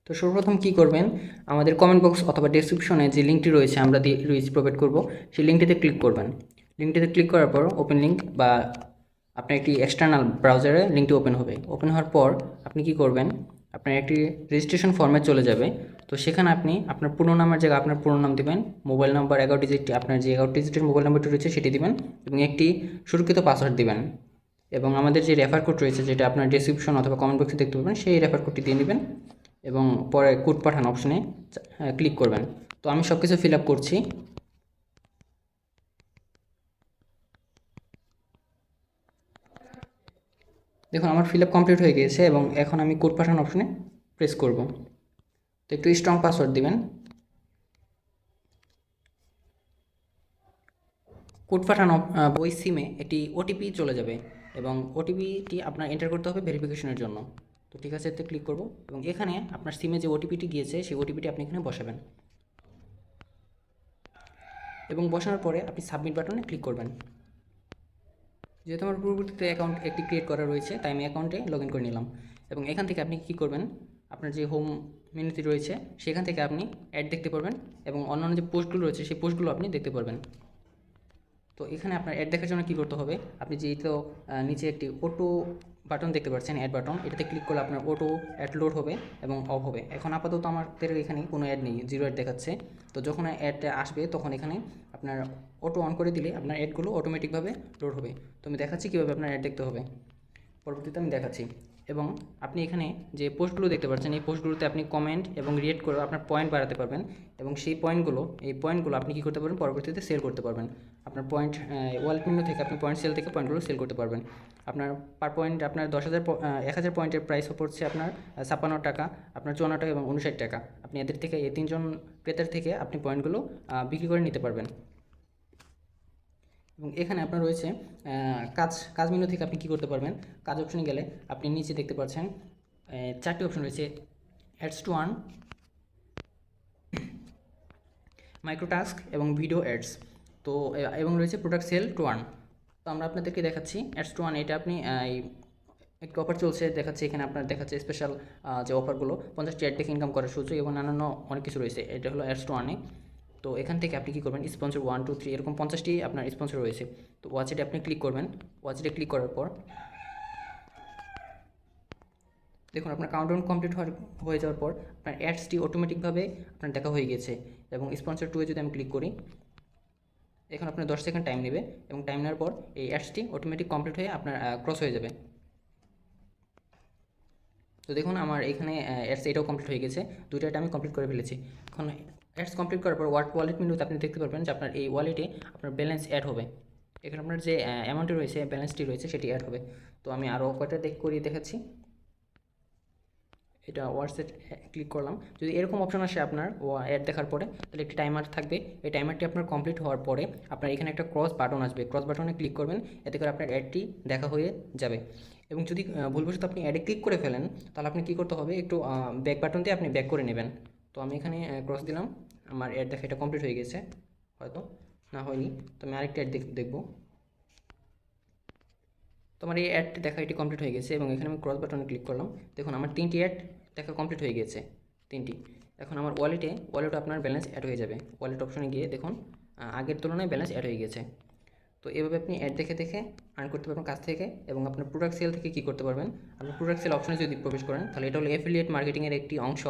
তো সর্বপ্রথম কী করবেন, আমাদের কমেন্ট বক্স অথবা ডেসক্রিপশনে যে লিঙ্কটি রয়েছে আমরা প্রোভাইড করব, সেই লিঙ্কটিতে ক্লিক করবেন। লিঙ্কটিতে ক্লিক করার পর ওপেন লিঙ্ক বা আপনার একটি এক্সটার্নাল ব্রাউজারে লিঙ্কটি ওপেন হবে। ওপেন হওয়ার পর আপনি কি করবেন, আপনার একটি রেজিস্ট্রেশন ফর্মে চলে যাবে। তো সেখানে আপনি আপনার পুরো নামের জায়গায় আপনার পুরো নাম দেবেন, মোবাইল নাম্বার 11 ডিজিট, আপনার যে 11 ডিজিটের মোবাইল নাম্বারটি রয়েছে সেটি দিবেন এবং একটি সুরক্ষিত পাসওয়ার্ড দিবেন। এবং আমাদের যে রেফার কোড রয়েছে, যেটা আপনার ডেসক্রিপশন অথবা কমেন্ট বক্সে দেখতে পাবেন, সেই রেফার কোডটি দিয়ে নেবেন এবং পরে কোড পাঠান অপশনে ক্লিক করবেন। তো আমি সব কিছু ফিল আপ করছি। দেখুন আমার ফিল আপ কমপ্লিট হয়ে গিয়েছে এবং এখন আমি কোড পাঠান অপশনে প্রেস করব। তো একটু স্ট্রং পাসওয়ার্ড দিবেন। কোড পাঠানো ওই সিমে একটি ওটিপি চলে যাবে এবং ওটিপিটি আপনার এন্টার করতে হবে ভেরিফিকেশনের জন্য। তো ঠিক আছে, এতে ক্লিক করব এবং এখানে আপনার সিমে যে ওটিপিটি গিয়েছে সেই ওটিপিটি আপনি এখানে বসাবেন এবং বসানোর পরে আপনি সাবমিট বাটনে ক্লিক করবেন। যেহেতু আমার পূর্ববর্তীতে অ্যাকাউন্ট একটি ক্রিয়েট করা রয়েছে, তাই আমি অ্যাকাউন্টে লগ ইন করে নিলাম এবং এখান থেকে আপনি কী করবেন, আপনার যে হোম মেনুতে রয়েছে সেখান থেকে আপনি অ্যাড দেখতে পারবেন এবং অন্যান্য যে পোস্টগুলো রয়েছে সেই পোস্টগুলো আপনি দেখতে পারবেন। তো এখানে আপনার অ্যাড দেখার জন্য কী করতে হবে, আপনি যেহেতু নিচে একটি অটো বাটন দেখতে পাচ্ছেন, অ্যাড বাটন, এটাতে ক্লিক করলে আপনার অটো অ্যাড লোড হবে এবং অফ হবে। এখন আপাতত আমাদের এখানে কোনো অ্যাড নেই, জিরো অ্যাড দেখাচ্ছে। তো যখন অ্যাডটা আসবে তখন এখানে আপনার অটো অন করে দিলে আপনার অ্যাডগুলো অটোমেটিকভাবে লোড হবে। তো আমি দেখাচ্ছি কীভাবে আপনার অ্যাড দেখতে হবে, পরবর্তীতে আমি দেখাচ্ছি। এবং আপনি এখানে যে পোস্টগুলো দেখতে পাচ্ছেন, এই পোস্টগুলোতে আপনি কমেন্ট এবং রিয়েট করে আপনার পয়েন্ট বাড়াতে পারবেন এবং সেই পয়েন্টগুলো আপনি কী করতে পারবেন, পরবর্তীতে সেল করতে পারবেন। আপনার পয়েন্ট ওয়ালেট মেনু থেকে আপনি পয়েন্ট সেল থেকে পয়েন্টগুলো সেল করতে পারবেন। আপনার পার পয়েন্ট আপনার 10,000 পয়েন্টের প্রাইস পড়ছে আপনার 56 টাকা, আপনার 54 টাকা এবং 59 টাকা। আপনি এদের থেকে এই তিনজন ক্রেতার থেকে আপনি পয়েন্টগুলো বিক্রি করে নিতে পারবেন। এবং এখানে আপনার রয়েছে কাজ মেনু থেকে আপনি কী করতে পারবেন, কাজ অপশনে গেলে আপনি নিচে দেখতে পাচ্ছেন 4টি অপশন রয়েছে, অ্যাডস টু আর্ন, মাইক্রোটাস্ক এবং ভিডিও অ্যাডস। তো এবং রয়েছে প্রোডাক্ট সেল টু আর্ন। তো আমরা আপনাদেরকে দেখাচ্ছি অ্যাডস টু আর্ন। এটা আপনি একটু অফার চলছে দেখাচ্ছে, এখানে আপনার দেখাচ্ছে স্পেশাল যে অফারগুলো, 50টি অ্যাড থেকে ইনকাম করার সুযোগ এবং অন্যান্য অনেক কিছু রয়েছে। এটা হলো অ্যাডস টু আর্নে। তো এখান থেকে আপনি কী করবেন, স্পন্সর 1 2 3 এরকম 50টি আপনার স্পন্সর রয়েছে। তো ওয়াচেটে আপনি ক্লিক করবেন। ওয়াচেটে ক্লিক করার পর দেখুন আপনার কাউন্টডাউন কমপ্লিট হয়ে যাওয়ার পর আপনার অ্যাডসটি অটোমেটিকভাবে আপনার দেখা হয়ে গেছে। এবং স্পন্সর 2 এ যদি আমি ক্লিক করি, এখন আপনার 10 সেকেন্ড টাইম নেবে এবং টাইম নেওয়ার পর এই অ্যাডসটি অটোমেটিক কমপ্লিট হয়ে আপনার ক্রস হয়ে যাবে। তো দেখুন আমার এখানে অ্যাডস এটাও কমপ্লিট হয়ে গেছে, দুইটা আমি কমপ্লিট করে ফেলেছি। এখন অ্যাডস কমপ্লিট করার পর ওয়ালেট মেনুতে আপনি দেখতে পারবেন যে আপনার এই ওয়ালেটে আপনার ব্যালেন্স অ্যাড হবে। এখানে আপনার যে অ্যামাউন্টটি রয়েছে, ব্যালেন্সটি রয়েছে, সেটি অ্যাড হবে। তো আমি আরও কয়টা করিয়ে দেখাচ্ছি। এটা হোয়াটসঅ্যাপ ক্লিক করলাম। যদি এরকম অপশন আসে আপনার অ্যাড দেখার পরে, তাহলে একটি টাইমার থাকবে। এই টাইমারটি আপনার কমপ্লিট হওয়ার পরে আপনার এখানে একটা ক্রস বাটন আসবে, ক্রস বাটনে ক্লিক করবেন, এতে করে আপনার অ্যাডটি দেখা হয়ে যাবে। এবং যদি ভুলবশত আপনি অ্যাডে ক্লিক করে ফেলেন, তাহলে আপনি কী করতে হবে, একটু ব্যাক বাটন দিয়ে আপনি ব্যাক করে নেবেন। তো আমি এখানে ক্রস দিলাম, আমার অ্যাড দেখা এটা কমপ্লিট হয়ে গেছে, হয়তো না হয়নি। তো আমি আরেকটা অ্যাড দেখবো। তো আমার এই অ্যাডটি দেখা এটি কমপ্লিট হয়ে গেছে এবং এখানে আমি ক্রস বাটনে ক্লিক করলাম। দেখুন আমার 3টি অ্যাড দেখা কমপ্লিট হয়ে গেছে, 3টি। এখন আমার ওয়ালেটে আপনার ব্যালেন্স অ্যাড হয়ে যাবে। ওয়ালেট অপশনে গিয়ে দেখুন আগের তুলনায় ব্যালেন্স অ্যাড হয়ে গেছে। তো এভাবে আপনি অ্যাড দেখে দেখে আর্ন করতে পারবেন কাছ থেকে। এবং আপনার প্রোডাক্ট সেল থেকে কী করতে পারবেন, আপনি প্রোডাক্ট সেল অপশনে যদি প্রবেশ করেন, তাহলে এটা হলো অ্যাফিলিয়েট মার্কেটিংয়ের একটি অংশ।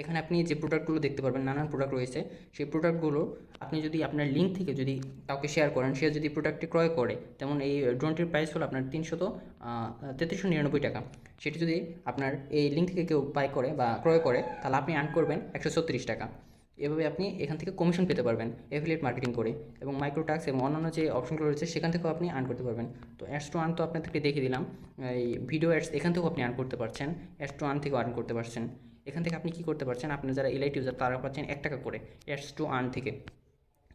এখানে আপনি যে প্রোডাক্টগুলো দেখতে পারবেন, নানান প্রোডাক্ট রয়েছে, সেই প্রোডাক্টগুলো আপনি যদি আপনার লিঙ্ক থেকে যদি কাউকে শেয়ার করেন, সে যদি প্রোডাক্টটি ক্রয় করে, যেমন এই ড্রোনটির প্রাইস হলো আপনার 33399 টাকা, সেটি যদি আপনার এই লিঙ্ক থেকে কেউ বাই করে বা ক্রয় করে, তাহলে আপনি আর্ন করবেন 136 টাকা। এভাবে আপনি এখান থেকে কমিশন পেতে পারবেন অ্যাফিলিয়েট মার্কেটিং করে। এবং মাইক্রোটাস্ক এবং অন্যান্য যে অপশনগুলো রয়েছে সেখান থেকেও আপনি আর্ন করতে পারবেন। তো অ্যাডস টু আর্ন তো আপনাদেরকে দেখিয়ে দিলাম। এই ভিডিও অ্যাডস এখান থেকেও আপনি আর্ন করতে পারছেন, অ্যাডস টু আর্ন থেকেও আর্ন করতে পারছেন। এখান থেকে আপনি কী করতে পারছেন, আপনার যারা এলাইট ইউজার তারা পাচ্ছেন 1 টাকা করে অ্যাডস টু আর্ন থেকে।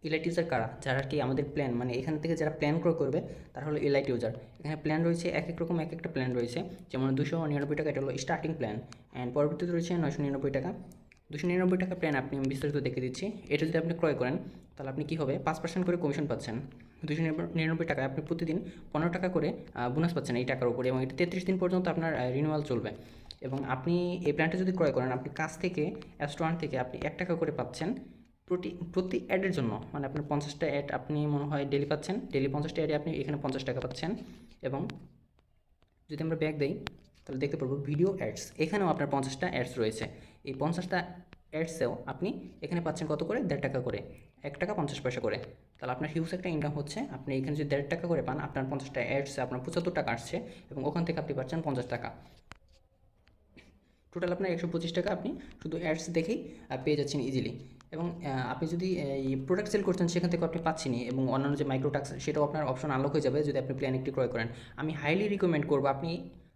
এলাইট ইউজার কারা, যারা কি আমাদের প্ল্যান, মানে এখান থেকে যারা প্ল্যান ক্রয় করবে তারা হলো এলাইট ইউজার। এখানে প্ল্যান রয়েছে এক এক রকম, এক একটা প্ল্যান রয়েছে। যেমন 299 টাকা, এটা হলো স্টার্টিং প্ল্যান। অ্যান্ড পরবর্তীতে রয়েছে 999 টাকা। 299 টাকা প্ল্যান আপনি আমি বিস্তারিত দেখে দিচ্ছি। এটা যদি আপনি ক্রয় করেন, তাহলে আপনি কী হবে, 5% করে কমিশন পাচ্ছেন। 299 টাকায় আপনি প্রতিদিন 15 টাকা করে বোনাস পাচ্ছেন এই টাকার উপরে, এবং এটা 33 দিন পর্যন্ত আপনার রিনিউয়াল চলবে। এবং আপনি এই প্ল্যানটা যদি ক্রয় করেন, আপনি কাছ থেকে অ্যাস্ট্রন থেকে আপনি 1 টাকা করে পাচ্ছেন প্রতি প্রতি অ্যাডের জন্য। মানে আপনার 50টা অ্যাড আপনি মনে হয় ডেলি পাচ্ছেন, ডেলি 50টা অ্যাডে আপনি এখানে 50 টাকা পাচ্ছেন। এবং যদি আমরা ব্যাক দিই তাহলে দেখতে পারবো ভিডিও অ্যাডস, এখানেও আপনার 50টা অ্যাডস রয়েছে। এই 50টা অ্যাডসেও আপনি এখানে পাচ্ছেন কত করে, 1.5 টাকা করে, 1 টাকা 50 পয়সা করে। তাহলে আপনার হিউজ একটা ইনকাম হচ্ছে। আপনি এখানে যদি 1.5 টাকা করে পান, আপনার 50টা অ্যাডসে আপনার 75 টাকা আসছে, এবং ওখান থেকে আপনি পাচ্ছেন 50 টাকা। টোটাল আপনার 125 টাকা আপনি শুধু অ্যাডস দেখেই পেয়ে যাচ্ছেন ইজিলি। এবং আপনি যদি এই প্রোডাক্ট সেল করছেন সেখান থেকে আপনি পাচ্ছেনই, এবং অন্যান্য যে মাইক্রো টাস্ক সেটাও আপনার অপশন আনলক হয়ে যাবে যদি আপনি প্ল্যান একটি ক্রয় করেন। আমি হাইলি রিকমেন্ড করবো আপনি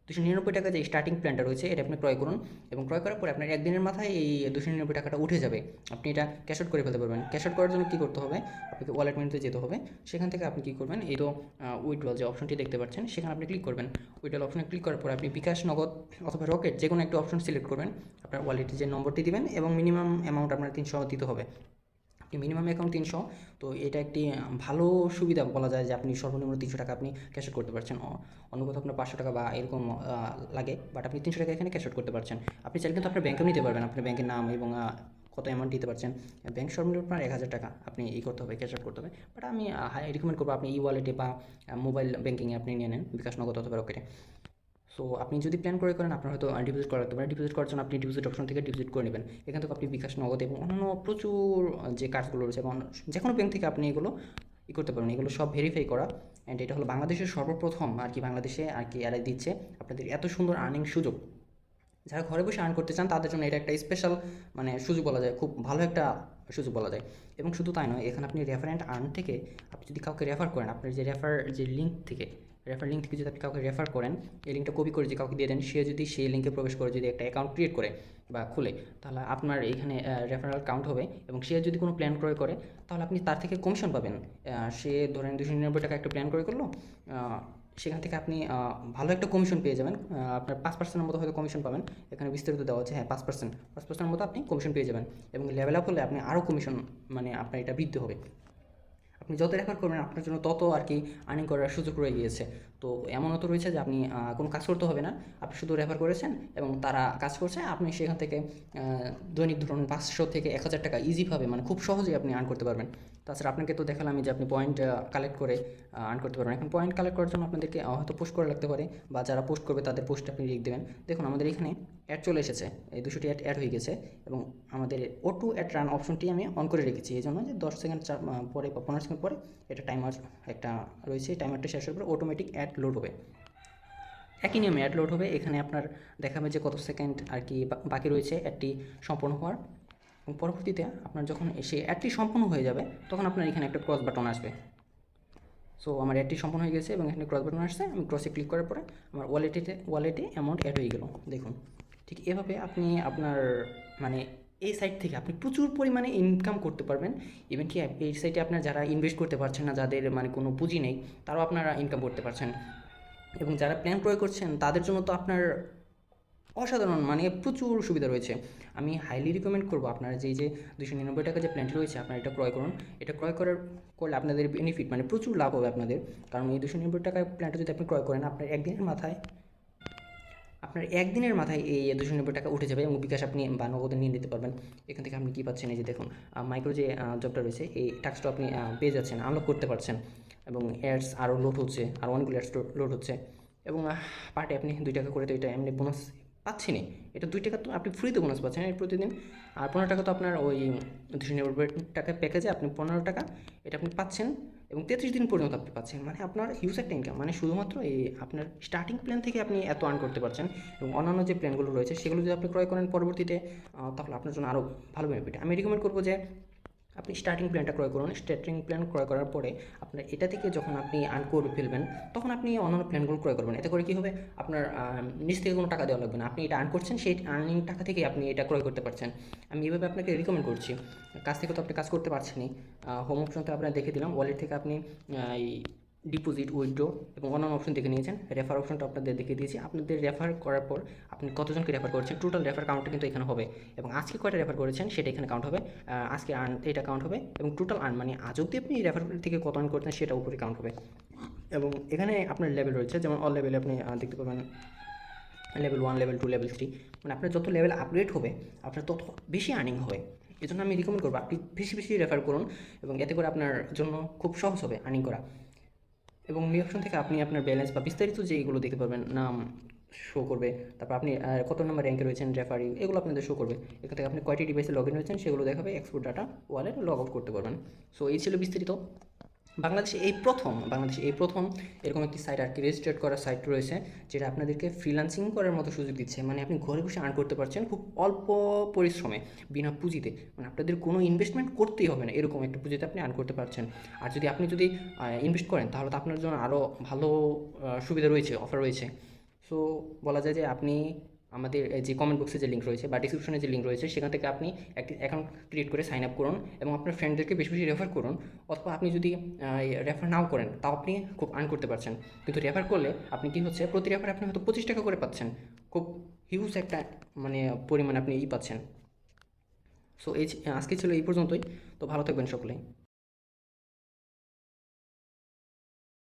299 টাকা যে স্টার্টিং প্ল্যানটা রয়েছে এটা আপনি ক্রয় করুন, এবং ক্রয় করার পরে আপনার একদিনের মাথায় এই 299 টাকাটা উঠে যাবে। আপনি এটা ক্যাশ আউট করে ফেলতে পারবেন। ক্যাশ আউট করার জন্য কী করতে হবে, আপনাকে ওয়ালেট মেনুতে যেতে হবে। সেখান থেকে আপনি কী করবেন, এই তো উইথড্রল যে অপশনটি দেখতে পাচ্ছেন সেখানে আপনি ক্লিক করবেন। উইথড্রল অপশনে ক্লিক করার পর আপনি বিকাশ, নগদ অথবা রকেট যে কোনো একটা অপশন সিলেক্ট করবেন। আপনার ওয়ালেটে যে নম্বরটি দিবেন, এবং মিনিমাম অ্যামাউন্ট আপনার 300 দিতে হবে। আপনি মিনিমাম অ্যাকাউন্ট 300, তো এটা একটি ভালো সুবিধা বলা যায় যে আপনি সর্বনিম্ন 300 টাকা আপনি ক্যাশ আউট করতে পারছেন। অন্য কোথাও আপনার 500 টাকা বা এরকম লাগে, বাট আপনি 300 টাকা এখানে ক্যাশ আউট করতে পারছেন। আপনি চাইলে কিন্তু আপনার ব্যাংকেও নিতে পারবেন, আপনার ব্যাংকের নাম এবং কত অ্যামাউন্ট দিতে পারছেন। ব্যাংক সর্বনিম্ন আপনার 1000 টাকা আপনি করতে হবে, ক্যাশ আউট করতে হবে। বাট আমি রিকমেন্ড করবো আপনি ই ওয়ালেটে বা মোবাইল ব্যাঙ্কিংয়ে আপনি নিয়ে নেন, বিকাশ, নগদ অথবা রকেটে। সো আপনি যদি প্ল্যান করে করেন, আপনার হয়তো ডিপোজিট করা লাগতে পারে। ডিপোজিট করার জন্য আপনি ডিপোজিট অপশন থেকে ডিপোজিট করে নেবেন। এখান থেকে আপনি বিকাশ, নগদ এবং অন্যান্য প্রচুর যে কার্ডগুলো রয়েছে, এবং যে কোনো ব্যাংক থেকে আপনি এগুলো করতে পারবেন। এগুলো সব ভেরিফাই করা, অ্যান্ড এটা হলো বাংলাদেশের সর্বপ্রথম আর কি, বাংলাদেশে আর কি এরাই দিচ্ছে আপনাদের এত সুন্দর আর্নিং সুযোগ। যারা ঘরে বসে আর্ন করতে চান তাদের জন্য এটা একটা স্পেশাল মানে সুযোগ বলা যায়, খুব ভালো একটা সুযোগ বলা যায়। এবং শুধু তাই নয়, এখানে আপনি রেফারেন্ট আর্ন থেকে আপনি যদি কাউকে রেফার করেন, আপনার যে লিঙ্ক থেকে যদি আপনি কাউকে রেফার করেন, এই লিঙ্কটা কপি করে যে কাউকে দিয়ে দেন, সে যদি সেই লিঙ্কে প্রবেশ করে যদি একটা অ্যাকাউন্ট ক্রিয়েট করে বা খুলে, তাহলে আপনার এখানে রেফারেল কাউন্ট হবে। এবং সে যদি কোনো প্ল্যান ক্রয় করে তাহলে আপনি তার থেকে কমিশন পাবেন। সে ধরেন 299 টাকা একটা প্ল্যান ক্রয় করলো, সেখান থেকে আপনি ভালো একটা কমিশন পেয়ে যাবেন। আপনার 5%-এর মতো হয়তো কমিশন পাবেন। এখানে বিস্তারিত দেওয়া আছে, হ্যাঁ 5%-এর মতো আপনি কমিশন পেয়ে যাবেন। এবং লেভেল আপ হলে আপনি আরও কমিশন মানে আপনার এটা বৃদ্ধি হবে। আপনি যত রেফার করবেন আপনার জন্য তত আর কি আর্নিং করার সুযোগ রয়ে গিয়েছে। তো এমনও তো রয়েছে যে আপনি কোনো কাজ করতে হবে না, আপনি শুধু রেফার করেছেন এবং তারা কাজ করছে, আপনি সেখান থেকে দৈনিক ধরুন 500 থেকে 1000 টাকা ইজিভাবে মানে খুব সহজেই আপনি আর্ন করতে পারবেন। তাছাড়া আপনাকে তো দেখালাম যে আপনি পয়েন্ট কালেক্ট করে আর্ন করতে পারবেন। এখন পয়েন্ট কালেক্ট করার জন্য আপনাদেরকে হয়তো পোস্ট করা লাগতে পারে, বা যারা পোস্ট করবে তাদের পোস্টে আপনি লিখ দেবেন। দেখুন আমাদের এখানে অ্যাড চলে এসেছে, এই 200টি অ্যাড হয়ে গেছে, এবং আমাদের অটো অ্যাড রান অপশনটি আমি অন করে রেখেছি এই জন্য যে 10 সেকেন্ড পরে বা 15 সেকেন্ড পরে এটা টাইমার একটা রয়েছে, টাইমারটা শেষ হওয়ার পরে অটোমেটিক অ্যাড লোড হবে। একই নিয়মে অ্যাড লোড হবে, এখানে আপনার দেখাবে যে কত সেকেন্ড আর কি বাকি রয়েছে অ্যাডটি সম্পূর্ণ হওয়ার। এবং পরবর্তীতে আপনার যখন সেই অ্যাডটি সম্পূর্ণ হয়ে যাবে তখন আপনার এখানে একটা ক্রস বাটন আসবে। সো আমার অ্যাডটি সম্পূর্ণ হয়ে গেছে এবং এখানে ক্রস বাটন আসছে, আমি ক্রসে ক্লিক করার পরে আমার ওয়ালেটে অ্যামাউন্ট অ্যাড হয়ে গেল। দেখুন ঠিক এভাবে আপনি আপনার মানে এই সাইট থেকে আপনি প্রচুর পরিমাণে ইনকাম করতে পারবেন। ইভেন কি এই সাইটে আপনার যারা ইনভেস্ট করতে পারছেন না, যাদের মানে কোনো পুঁজি নেই, তারাও আপনারা ইনকাম করতে পারছেন। এবং যারা প্ল্যান ক্রয় করছেন তাদের জন্য তো আপনার অসাধারণ মানে প্রচুর সুবিধা রয়েছে। আমি হাইলি রিকমেন্ড করবো আপনারা যে 299 টাকা যে প্ল্যানটি রয়েছে আপনারা এটা ক্রয় করুন। এটা ক্রয় করলে আপনাদের বেনিফিট মানে প্রচুর লাভ হবে আপনাদের। কারণ এই 299 টাকার প্ল্যানটা যদি আপনি ক্রয় করেন, আপনার একদিনের মাথায় এই 299 টাকা উঠে যাবে, এবং বিকাশ আপনি বা নগদে নিয়ে নিতে পারবেন। এখান থেকে আপনি কী পাচ্ছেন, এই যে দেখুন মাইক্রো যে জবটা রয়েছে এই টাস্কটা আপনি পেয়ে যাচ্ছেন, আনলক করতে পারছেন। এবং অ্যাডস আরও লোড হচ্ছে, আরও অনেকগুলো অ্যাডস লোড হচ্ছে। এবং পার্টে আপনি 2 টাকা করে তো এটা এমনি বোনাস পাচ্ছেনই, এটা 2 টাকা তো আপনি ফ্রিতে বোনাস পাচ্ছেন প্রতিদিন। আর 15 টাকা তো আপনার ওই 299 টাকা প্যাকেজে আপনি 15 টাকা এটা আপনি পাচ্ছেন, এবং 33 দিন পর্যন্ত আপনি পাচ্ছেন। মানে আপনার হিউজ একটা ইনকাম, মানে শুধুমাত্র এই আপনার স্টার্টিং প্ল্যান থেকে আপনি এত আর্ন করতে পারছেন। এবং অন্যান্য যে প্ল্যানগুলো রয়েছে সেগুলো যদি আপনি ক্রয় করেন পরবর্তীতে, তাহলে আপনার জন্য আরও ভালো বেনিফিট। আমি রিকমেন্ড করবো যে আপনি স্টার্টিং প্ল্যানটা ক্রয় করুন। স্টার্টিং প্ল্যান ক্রয় করার পরে আপনার এটা থেকে যখন আপনি আর্ন করে ফেলবেন তখন আপনি অন্যান্য প্ল্যানগুলো ক্রয় করবেন। এতে করে কী হবে, আপনার নিজ থেকে কোনো টাকা দেওয়া লাগবে না, আপনি এটা আর্ন করছেন, সেই আর্নিং টাকা থেকে আপনি এটা ক্রয় করতে পারছেন। আমি এভাবে আপনাকে রিকমেন্ড করছি। কাজ থেকে তো আপনি কাজ করতে পারছেনই, হোম অপশন তো আপনার দেখে দিলাম, ওয়ালেট থেকে আপনি এই ডিপোজিট, উইথড্র এবং অন্যান্য অপশন দেখে নিয়েছেন। রেফার অপশনটা আপনাদের দেখিয়ে দিয়েছি। আপনাদের রেফার করার পর আপনি কতজনকে রেফার করেছেন, টোটাল রেফার কাউন্টটা কিন্তু এখানে হবে, এবং আজকে কয়টা রেফার করেছেন সেটা এখানে কাউন্ট হবে। আজকে আর্ন এটা কাউন্ট হবে, এবং টোটাল আর্ন মানে আজ অব্দি আপনি রেফার থেকে কত আর্ন করতেন সেটা উপরে কাউন্ট হবে। এবং এখানে আপনার লেভেল রয়েছে, যেমন অল লেভেলে আপনি দেখতে পাবেন লেভেল 1, লেভেল 2, লেভেল 3, মানে আপনার যত লেভেল আপগ্রেড হবে আপনার তত বেশি আর্নিং হবে। এই জন্য আমি রিকমেন্ড করবো আপনি বেশি বেশি রেফার করুন, এবং এতে করে আপনার জন্য খুব সহজ হবে আর্নিং করা। এবং এই অপশন থেকে আপনি আপনার ব্যালেন্স বা বিস্তারিত যেগুলো দেখতে পারবেন, নাম শো করবে, তারপর আপনি কত নম্বর র্যাঙ্কে রয়েছেন, রেফারি, এগুলো আপনাদের শো করবে। এখান থেকে আপনি কয়টি ডিভাইসে লগ ইন রয়েছেন সেগুলো দেখাবে, export data wallet log out করতে পারবেন। সো এই ছিল বিস্তারিত। বাংলাদেশে এই প্রথম এরকম একটি সাইট আর কি রেজিস্টার্ড করা সাইট রয়েছে, যেটা আপনাদেরকে ফ্রিল্যান্সিং করার মতো সুযোগ দিচ্ছে। মানে আপনি ঘরে বসে আর্ন করতে পারছেন খুব অল্প পরিশ্রমে, বিনা পুঁজিতে, মানে আপনাদের কোনো ইনভেস্টমেন্ট করতেই হবে না, এরকম একটা পুঁজিতে আপনি আর্ন করতে পারছেন। আর আপনি যদি ইনভেস্ট করেন তাহলে তো আপনার জন্য আরও ভালো সুবিধা রয়েছে, অফার রয়েছে। সো বলা যায় যে আপনি আমাদের যে কমেন্ট বক্সে যে লিঙ্ক রয়েছে বা ডিসক্রিপশনে যে লিঙ্ক রয়েছে সেখান থেকে আপনি একটি অ্যাকাউন্ট ক্রিয়েট করে সাইন আপ করুন, এবং আপনার ফ্রেন্ডদেরকে বেশি বেশি রেফার করুন। অথবা আপনি যদি রেফার নাও করেন তাও আপনি খুব আর্ন করতে পারছেন। কিন্তু রেফার করলে আপনি কি হচ্ছে, প্রতি রেফারে আপনি হয়তো 25 টাকা করে পাচ্ছেন, খুব হিউজ একটা মানে পরিমাণ আপনি পাচ্ছেন। সো আজকে ছিল এই পর্যন্তই। তো ভালো থাকবেন সকলেই।